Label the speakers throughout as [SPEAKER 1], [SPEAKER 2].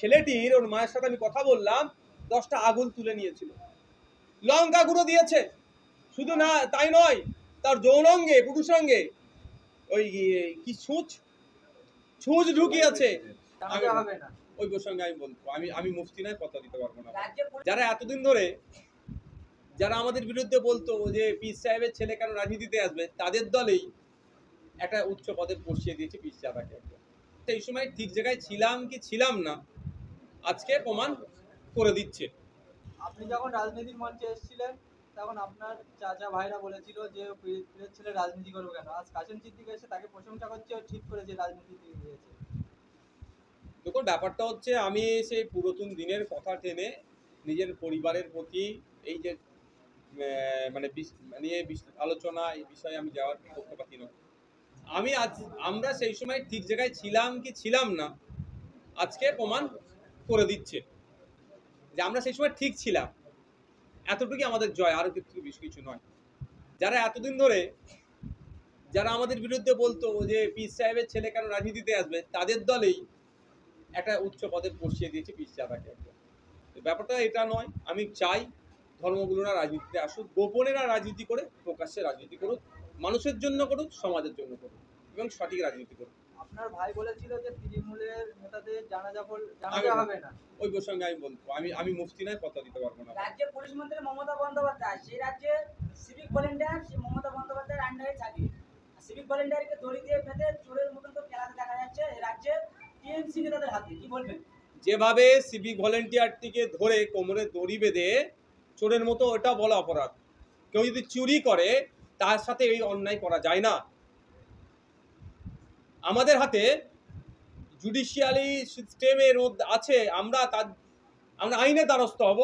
[SPEAKER 1] ছেলেটির ওর মায়ের সাথে আমি কথা বললাম, 10টা আগুন তুলে নিয়েছিল, লঙ্কা গুঁড়ো দিয়েছে। শুধু না তাই নয়, তার যৌনাঙ্গে পুরুষাঙ্গে ওই কি ছুঁচ ঢুকিয়েছে। ওই প্রসঙ্গে আমি বলবো, আমি মুফতি নয়, কথা দিতে পারবো না। যারা এতদিন ধরে যারা আমাদের বিরুদ্ধে বলতো যে পীর সাহেবের ছেলে কেন রাজনীতিতে আসবে, তাদের দলেই একটা উচ্চ পদে বসিয়ে দিয়েছে পীর সাহেবকে। সেই সময় ঠিক জায়গায় ছিলাম কি ছিলাম না, আজকে প্রমাণ করে দিচ্ছে।
[SPEAKER 2] আপনি যখন রাজনীতির মঞ্চে এসেছিলেন তখন আপনার চাচা ভাইরা বলেছিল যে পীরের ছেলে রাজনীতি করবে কেন, আজ কাশেম সিদ্দিক এসে তাকে প্রশংসা করছে, ঠিক করে যে রাজনীতি দিয়েছে।
[SPEAKER 1] দেখুন, ব্যাপারটা হচ্ছে আমি সেই পুরাতন দিনের কথা টেনে নিজের পরিবারের প্রতি এই যে মানে নিয়ে আলোচনা, এই বিষয়ে আমি যাওয়ার পক্ষপাতী নয়। আমরা সেই সময় ঠিক জায়গায় ছিলাম কি ছিলাম না, আজকে প্রমাণ করে দিচ্ছে যে আমরা সেই সময় ঠিক ছিলাম। এতটুকুই আমাদের জয়, আরো কিছু নয়। যারা এতদিন ধরে যারা আমাদের বিরুদ্ধে বলতো যে পীর সাহেবের ছেলে কেন রাজনীতিতে আসবে, তাদের দলেই একটা উচ্চ পদে বসিয়ে দিয়েছে পীর সাহেবকে। ব্যাপারটা এটা নয়। আমি চাই ধর্মগুলোরা রাজনীতিতে আসুক, গোপনেরা রাজনীতি করে প্রকাশ্যে রাজনীতি করুক, মানুষের জন্য করুক, সমাজের জন্য করুক, এবং সঠিক রাজনীতি করুক।
[SPEAKER 2] আপনার ভাই বলেছিল যে তৃণমূলের নেতাদের জানাজা হবে না।
[SPEAKER 1] ওই প্রসঙ্গে আমি বলবো, আমি মুফতি নয়, কথা দিতে পারবো না।
[SPEAKER 3] রাজ্যের পুলিশ মন্ত্রী মমতা বন্দ্যোপাধ্যায় সেই রাজ্যে সিভিক ভলেন্টিয়ার সেই মমতা বন্দ্যোপাধ্যায়ের আন্ডারে থাকে। সিভিক ভলেন্টিয়ারকে দড়ি দিয়ে বেঁধে চোরের মতন তো খেলাতে দেখা যাচ্ছে এই রাজ্যে টিএমসি নেতাদের হাতে। কি বলবেন?
[SPEAKER 1] যেভাবে সিভিক ভলেন্টিয়ারটিকে ধরে কোমরে দড়ি বেঁধে চোরের মতো, ওটা বলা অপরাধ। কেউ যদি চুরি করে তার সাথে এই অন্যায় করা যায় না। আমাদের হাতে জুডিশিয়ারি সিস্টেমের মধ্যে আছে, আমরা আইনের দ্বারস্থ হব,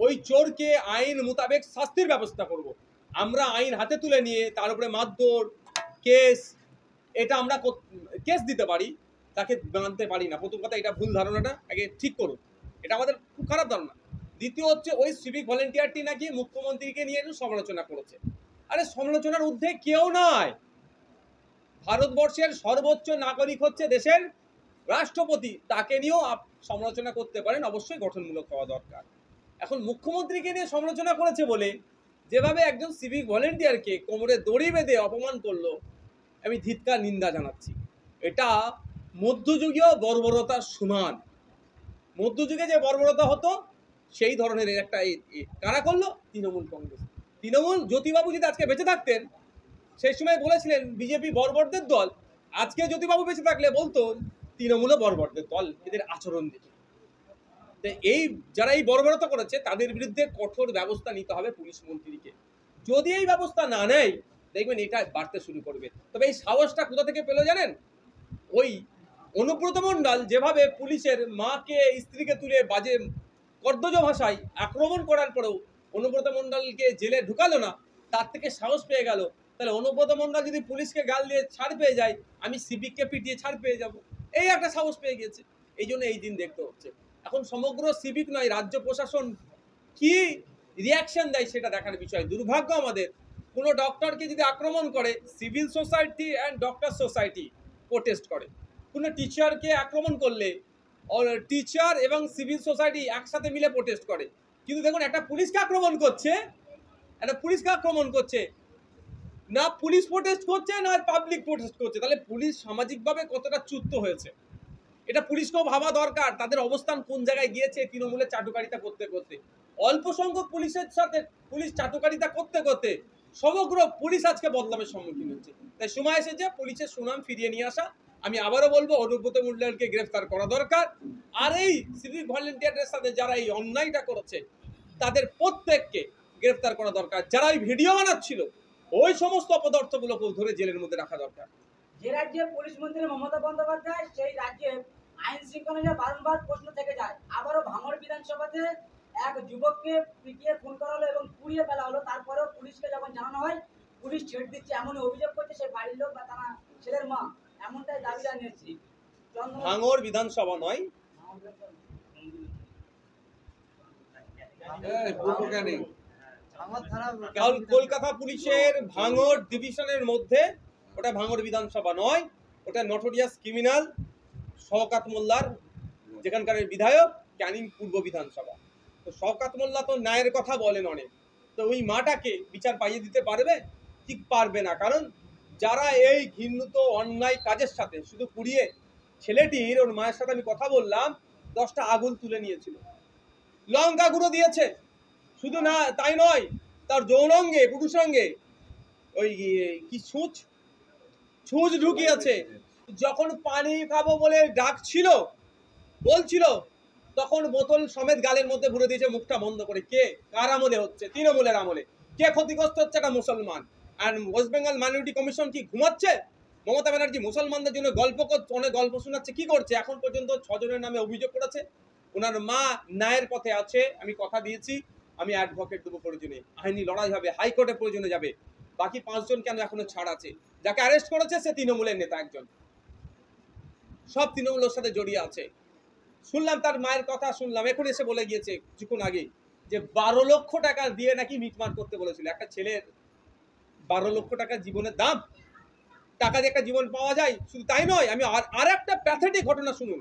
[SPEAKER 1] ওই চোরকে আইন মোতাবেক শাস্তির ব্যবস্থা করব। আমরা আইন হাতে তুলে নিয়ে তার উপরে মারধর, কেস, এটা আমরা কেস দিতে পারি, তাকে মানতে পারি না। প্রথম কথা, এটা ভুল ধারণাটা আগে ঠিক করুন, এটা আমাদের খুব খারাপ ধারণা। দ্বিতীয় হচ্ছে, ওই সিভিক ভলেন্টিয়ারটি নাকি মুখ্যমন্ত্রীকে নিয়ে সমালোচনা করেছে। আরে সমালোচনার ঊর্ধ্বে কেউ নয়। ভারতবর্ষের সর্বোচ্চ নাগরিক হচ্ছে দেশের রাষ্ট্রপতি, তাকে নিয়েও সমালোচনা করতে পারেন, অবশ্যই গঠনমূলক হওয়া দরকার। এখন মুখ্যমন্ত্রীকে নিয়ে সমালোচনা করেছে বলে যেভাবে একজন সিভিক ভলেন্টিয়ারকে কোমরে দড়ি বেঁধে অপমান করলো, আমি ধিক্কার নিন্দা জানাচ্ছি। এটা মধ্যযুগীয় বর্বরতার সমান। মধ্যযুগে যে বর্বরতা হতো সেই ধরনের একটা কারা করলো? তৃণমূল কংগ্রেস। তৃণমূল, জ্যোতিবাবু যদি আজকে বেঁচে থাকতেন, সেই সময় বলেছিলেন বিজেপি বর্বরদের দল। আজকে জ্যোতিবাবু বেঁচে থাকলে বলতো তৃণমূল বর্বরদের দল, এদের আচরণ দেখে। এই যারা এই বর্বরতা করেছে তাদের বিরুদ্ধে কঠোর ব্যবস্থা নিতে হবে পুলিশ মন্ত্রীকে। যদি এই ব্যবস্থা না নেয়, দেখবেন এটা বাড়তে শুরু করবে। তবে এই সাহসটা কোথা থেকে পেল জানেন? ওই অনুব্রত মণ্ডল যেভাবে পুলিশের মাকে, স্ত্রীকে তুলে বাজে কর্দজ ভাষায় আক্রমণ করার পরেও অনুব্রত মণ্ডলকে জেলে ঢুকালো না, তার থেকে সাহস পেয়ে গেল। তাহলে অনুব্রত মণ্ডল যদি পুলিশকে গাল দিয়ে ছাড় পেয়ে যায়, আমি সিভিককে পিটিয়ে ছাড় পেয়ে যাব, এই একটা সাহস পেয়ে গেছে। এই জন্য এই দিন দেখতে হচ্ছে। এখন সমগ্র সিভিক নয়, রাজ্য প্রশাসন কি রিয়াকশন দেয় সেটা দেখার বিষয়। দুর্ভাগ্য আমাদের, কোনো ডক্টরকে যদি আক্রমণ করে, civil society and doctor society protest করে। কোনো টিচারকে আক্রমণ করলে টিচার এবং সিভিল সোসাইটি একসাথে মিলে প্রোটেস্ট করে। কিন্তু দেখুন, একটা পুলিশকে আক্রমণ করছে, না পুলিশ প্রোটেস্ট করছে না পাবলিক প্রোটেস্ট করছে। তাহলে পুলিশ সামাজিকভাবে কতটা চ্যুত হয়েছে, এটা পুলিশকেও ভাবা দরকার। তাদের অবস্থান কোন জায়গায় গিয়েছে? তৃণমূলের চাটুকারিতা করতে করতে, অল্প সংখ্যক পুলিশের সাথে পুলিশ চাটুকারিতা করতে করতে সমগ্র পুলিশ আজকে বদনামের সম্মুখীন হচ্ছে। তাই সময় এসেছে পুলিশের সুনাম ফিরিয়ে নিয়ে আসা। আমি আবারও বলবো, অনুব্রত মণ্ডলকে গ্রেফতার করা দরকার। আর এই সিভিক ভলেন্টিয়ারদের সাথে যারা এই অন্যায়টা করেছে, তাদের প্রত্যেককে গ্রেফতার করা দরকার। যারা এই ভিডিও বানাচ্ছিল, ওই সমস্ত অপদার্থগুলোকেও ধরে জেলের মধ্যে রাখা দরকার।
[SPEAKER 3] যে রাজ্যে পুলিশ মন্ত্রী মমতা বন্দ্যোপাধ্যায়, সেই রাজ্যে আইন শৃঙ্খলা নিয়ে বারংবার প্রশ্ন থেকে যায়। আবারও ভাঙড় বিধানসভাতে এক যুবককে পিটিয়ে খুন করা হলো এবং পুড়িয়ে ফেলা হলো। তারপরেও পুলিশকে যখন জানানো হয়, পুলিশ ছেড়ে দিচ্ছে, এমন অভিযোগ করছে সেই বাড়ির লোক বা তারা ছেলের মা, এমনটাই দাবি জানিয়েছি।
[SPEAKER 1] ভাঙড় বিধানসভা নয়, কলকাতা পুলিশের ভাঙড় ডিভিশনের মধ্যে, ওটা ভাঙড় বিধানসভা নয়, ওটা নটোরিয়াস ক্রিমিনাল শওকত মোল্লার যেখানকার বিধায়ক ক্যানিং পূর্ব বিধানসভা। তো শওকত মোল্লা তো ন্যায়ের কথা বলেন অনেক, তো ওই মাটাকে বিচার পাইয়ে দিতে পারবে? ঠিক পারবে না। কারণ যারা এই ঘৃণ্যত অন্যায় কাজের সাথে শুধু পুড়িয়ে, ছেলেটির ওর মায়ের সাথে আমি কথা বললাম, 10টা আগুন তুলে নিয়েছিল, লঙ্কা গুঁড়ো দিয়েছে, শুধু না তাই নয়, তার যৌনাঙ্গে পুরুষাঙ্গে ওই কি ছুঁচ ঢুকিয়েছে। যখন পানি খাবো বলে ডাকছিল, বলছিল, তখন বোতল সমেত গালের মধ্যে ভরে দিয়েছে, মুখটা বন্ধ করে। কে, কার আমলে হচ্ছে? তৃণমূলের আমলে। কে ক্ষতিগ্রস্ত হচ্ছে? একটা মুসলমান। আর ওয়েস্ট বেঙ্গল মাইনরিটি কমিশন কি ঘুমাচ্ছে? মমতা ব্যানার্জি মুসলমানদের জন্য অনেক গল্প শোনাচ্ছে। কি করছে? এখন পর্যন্ত 6 জনের নামে অভিযোগ করেছে। ওনার মা ন্যায়ের পথে আছে, আমি কথা দিয়েছি, আমি অ্যাডভোকেট দেবো, প্রয়োজনে আইনি লড়াই হবে, হাইকোর্টে প্রয়োজনে যাবে। বাকি 5 জন কেন এখনো ছাড় আছে? যাকে অ্যারেস্ট করেছে সে তৃণমূলের নেতা একজন, সব তৃণমূলের সাথে জড়িয়ে আছে। শুনলাম তার মায়ের কথা, শুনলাম এখন এসে বলে গিয়েছে কিছুক্ষণ আগে যে 12 লক্ষ টাকা দিয়ে নাকি মিটমাট করতে বলেছিল। একটা ছেলের 12 লক্ষ টাকা জীবনের দাম, টাকা দিয়ে একটা জীবন পাওয়া যায়? শুধু তাই নয়, আমি আর একটা প্যাথেটিক ঘটনা শুনুন।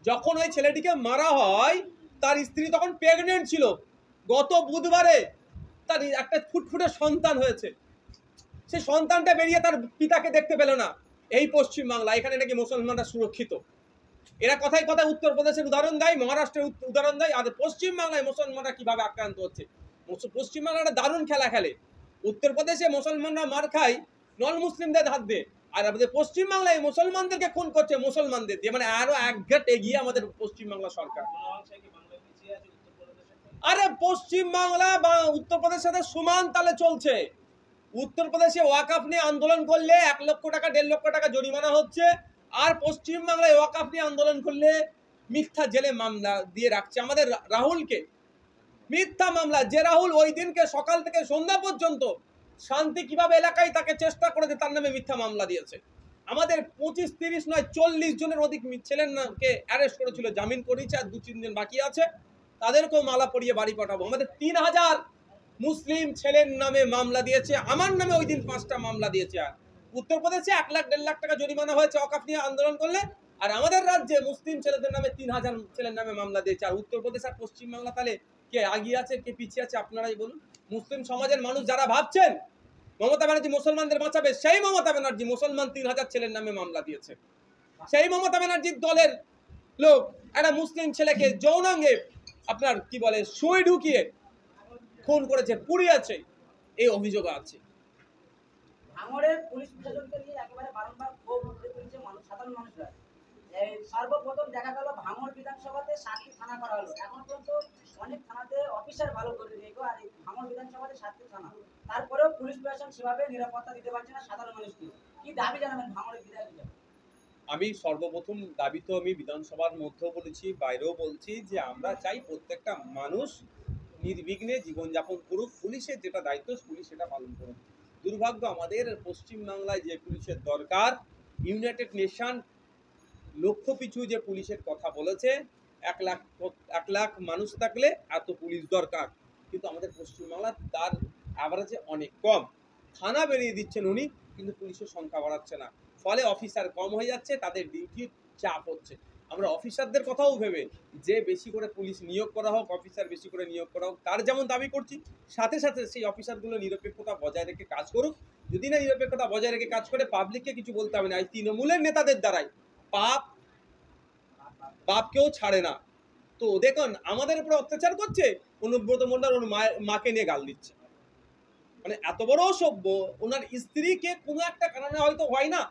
[SPEAKER 1] যখন ওই ছেলেটিকে মারা হয়, তার স্ত্রী তখন প্রেগনেন্ট ছিল। গত বুধবারে তার একটা ফুটফুটে সন্তান হয়েছে। সেই সন্তানটা বেরিয়ে তার পিতাকে দেখতে পেল না। এই পশ্চিমবাংলা, এখানে নাকি মুসলমানরা সুরক্ষিত। এরা কথায় কথায় উত্তরপ্রদেশের উদাহরণ দেয়, মহারাষ্ট্রের উদাহরণ দেয়, আর পশ্চিমবাংলায় মুসলমানরা কিভাবে আক্রান্ত হচ্ছে। পশ্চিমবাংলাটা দারুণ খেলা খেলে। উত্তরপ্রদেশে মুসলমানরা মার খায় নন মুসলিমদের হাত দিয়ে, আর আমাদের পশ্চিমবাংলায় মুসলমানদেরকে খুন করছে মুসলমানদের দিয়ে। মানে আরো এক ঘাট এগিয়ে আমাদের পশ্চিমবাংলা সরকার। আরে পশ্চিমবাংলা বা উত্তরপ্রদেশের সাথে সমান তালে চলছে। উত্তরপ্রদেশে ওয়াকফ নিয়ে আন্দোলন করলে 1 লক্ষ টাকা 1.5 লক্ষ টাকা জরিমানা হচ্ছে, আর পশ্চিমবাংলায় ওয়াকফ নিয়ে আন্দোলন করলে মিথ্যা জেলে মামলা দিয়ে রাখছে। আমাদের রাহুলকে মিথ্যা মামলা, যে রাহুল ওই দিনকে সকাল থেকে সন্ধ্যা পর্যন্ত শান্তি কিভাবে এলাকায় তাকে চেষ্টা করেছে, তার নামে মিথ্যা মামলা দিয়েছে। আমাদের 25-30 নয় 40 জনের অধিক ছেলের নামকে অ্যারেস্ট করেছিল, জামিন করেছে, আর 2-3 জন বাকি আছে, তাদেরকেও মালা পরিয়ে বাড়ি পাঠাবো। আমাদের 3000 মুসলিম ছেলের নামে মামলা দিয়েছে, আমার নামে ওই দিন 5টা মামলা দিয়েছে। আর উত্তরপ্রদেশে 1 লাখ 1.5 লাখ টাকা জরিমানা হয়েছে ওয়াকফ নিয়ে আন্দোলন করলে, আর আমাদের রাজ্যে মুসলিম ছেলেদের নামে 3000 ছেলের নামে মামলা দিয়েছে। আর উত্তরপ্রদেশ আর পশ্চিমবাংলা তাহলে কে আগিয়ে আছে কে পিছিয়ে আছে আপনারাই বলুন। মুসলিম সমাজের মানুষ যারা ভাবছেন মমতা ব্যানার্জি মুসলমানদের বাঁচাবে, সেই মমতা ব্যানার্জি মুসলমান 3000 ছেলের নামে মামলা দিয়েছে। সেই মমতা ব্যানার্জির দলের লোক একটা মুসলিম ছেলেকে যৌনাঙ্গে আপনার কি বলে সুই ঢুকিয়ে খুন করেছে, পুড়িয়েছে, এই অভিযোগ আছে।
[SPEAKER 3] ভাঙড়ের পুলিশ প্রশাসনকে নিয়ে একেবারে বারংবার ক্ষোভ উঠে তুলছে সাধারণ মানুষরা। এই সর্বপ্রথম দেখা গেল ভাঙড় বিধানসভাতে 7টি থানা করা হলো। এখন পর্যন্ত অনেক থানাতে অফিসার ভালো করে দিয়েছে, আর এই ভাঙড় বিধানসভাতে 7টি থানা, তারপরেও পুলিশ প্রশাসন সেভাবে নিরাপত্তা দিতে পারছে না সাধারণ মানুষকে। কি দাবি জানাবেন ভাঙড়ের বিধায়ক হিসেবে?
[SPEAKER 1] আমি সর্বপ্রথম দাবি তো আমি বিধানসভার মধ্যেও বলেছি, বাইরেও বলছি, যে আমরা চাই প্রত্যেকটা মানুষ নির্বিঘ্নে জীবনযাপন করুক, পুলিশের যেটা দায়িত্ব পুলিশ সেটা পালন করুক। দুর্ভাগ্য আমাদের পশ্চিমবাংলায় যে পুলিশের দরকার, ইউনাইটেড নেশন লক্ষ পিছু যে পুলিশের কথা বলেছে, 1 লাখ মানুষ থাকলে এত পুলিশ দরকার, কিন্তু আমাদের পশ্চিমবাংলা তার অ্যাভারেজে অনেক কম। থানা বেরিয়ে দিচ্ছেন উনি, কিন্তু পুলিশের সংখ্যা বাড়াচ্ছে না, ফলে অফিসার কম হয়ে যাচ্ছে, তাদের ডিউটির চাপ হচ্ছে। আমরা অফিসারদের কথাও ভেবে যে বেশি করে পুলিশ নিয়োগ করা হোক, অফিসার বেশি করে নিয়োগ করা হোক, তার যেমন দাবি করছি, সাথে সাথে সেই অফিসারগুলো নিরপেক্ষতা বজায় রেখে কাজ করুক। যদি না নিরপেক্ষতা বজায় রেখে কাজ করে, পাবলিককে কিছু বলতে হবে না। এই তৃণমূলের নেতাদের দ্বারাই বাপকেও ছাড়ে না। তো দেখুন আমাদের উপরে অত্যাচার করছে, অনুব্রত মণ্ডল ওর মাকে নিয়ে গাল দিচ্ছে। মানে এত বড় অসভ্য। ওনার স্ত্রীকে কোনো একটা কারণে হয়তো হয় না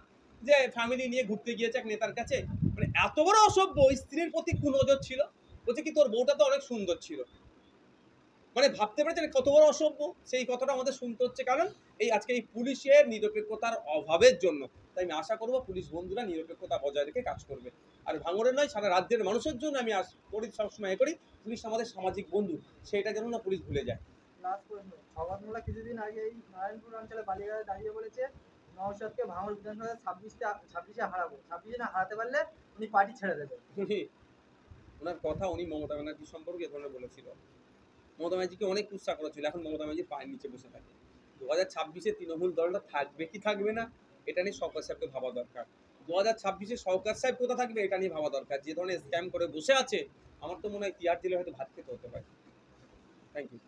[SPEAKER 1] যে ফ্যামিলি নিয়ে ঘুরতে গিয়েছে এক নেতার কাছে, মানে এত বড় অসভ্য। স্ত্রীর প্রতি কুনজর ছিল, বলছে কি তোর বউটা তো অনেক সুন্দর ছিল। মানে ভাবতে পারছেন কত বড় অসভ্য। সেই কথাটা আমাদের শুনতে হচ্ছে, কারণ এই আজকে এই পুলিশের নিরপেক্ষতার অভাবের জন্য। তাই আমি আশা করব পুলিশ বন্ধুরা নিরপেক্ষতা বজায় রেখে কাজ করবে। আর ভাঙড়ের নয়, সারা রাজ্যের মানুষের জন্য আমি সবসময় করি, পুলিশ আমাদের সামাজিক বন্ধু, সেটা যেন না পুলিশ ভুলে যায়।
[SPEAKER 2] লাস্ট প্রশ্ন, শওকত মোল্লা কিছুদিন আগে এই নারায়ণপুর অঞ্চলে বালিঘাটে দাঁড়িয়ে বলেছে নওশাদকে ভাঙড় বিধানসভায় 26-এ হারাবো, 26-এ না হারাতে পারলে উনি পার্টি ছেড়ে দেবেন।
[SPEAKER 1] ওনার কথা উনি মমতা ব্যানার্জি সম্পর্কে এ ধরনের বলেছিল। মমতা ব্যানার্জিকে অনেক কুৎসা করা ছিল, এখন মমতা ব্যানার্জি পায়ের নিচে বসে থাকে। 2026-এ তৃণমূল দলটা থাকবে কি থাকবে না, এটা নিয়ে শওকত সাহেবকে ভাবা দরকার। 2026-এ সরকার সাহেব কোথা থাকবে এটা নিয়ে ভাবা দরকার। যে ধরনের স্ক্যাম করে বসে আছে, আমার তো মনে হয় তিহার জেলে হয়তো ভাত খেতে হতে পারে। Thank you.